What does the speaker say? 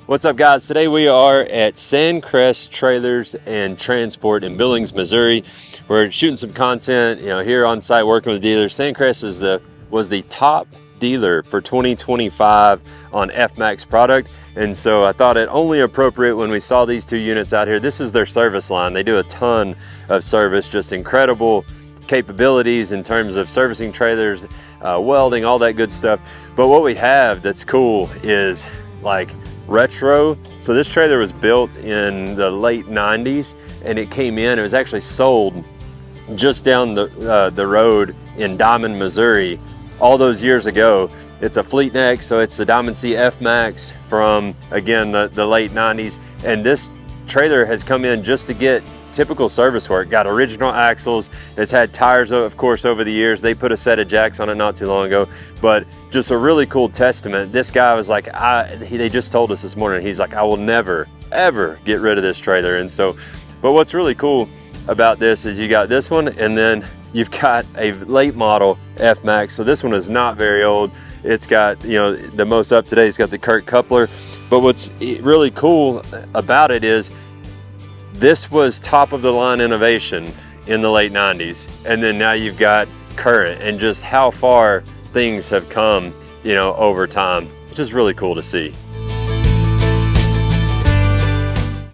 What's up, guys? Today we are at Sancrest Trailers and Transport in Billings, Missouri. We're shooting some content, here on site working with dealers. Sancrest was the top dealer for 2025 on fmax product, and so I thought it only appropriate when we saw these two units out here. This is their service line. They do a ton of service, just incredible capabilities in terms of servicing trailers, welding, all that good stuff. But what we have that's cool is like retro. So this trailer was built in the late 90s and it came in, it was actually sold just down the road in Diamond, Missouri all those years ago. It's a Fleetneck, so it's the Diamond C fmax from, again, the late 90s. And this trailer has come in just to get typical service work. Got original axles. It's had tires, of course, over the years. They put a set of jacks on it not too long ago, but just a really cool testament. This guy was like, they just told us this morning, he's like, I will never, ever get rid of this trailer. And so, but what's really cool about this is you got this one, and then you've got a late model fmax. So this one is not very old. It's got, the most up to date. It's got the Kurt coupler. But what's really cool about it is this was top of the line innovation in the late 90s. And then now you've got current, and just how far things have come, over time, which is really cool to see.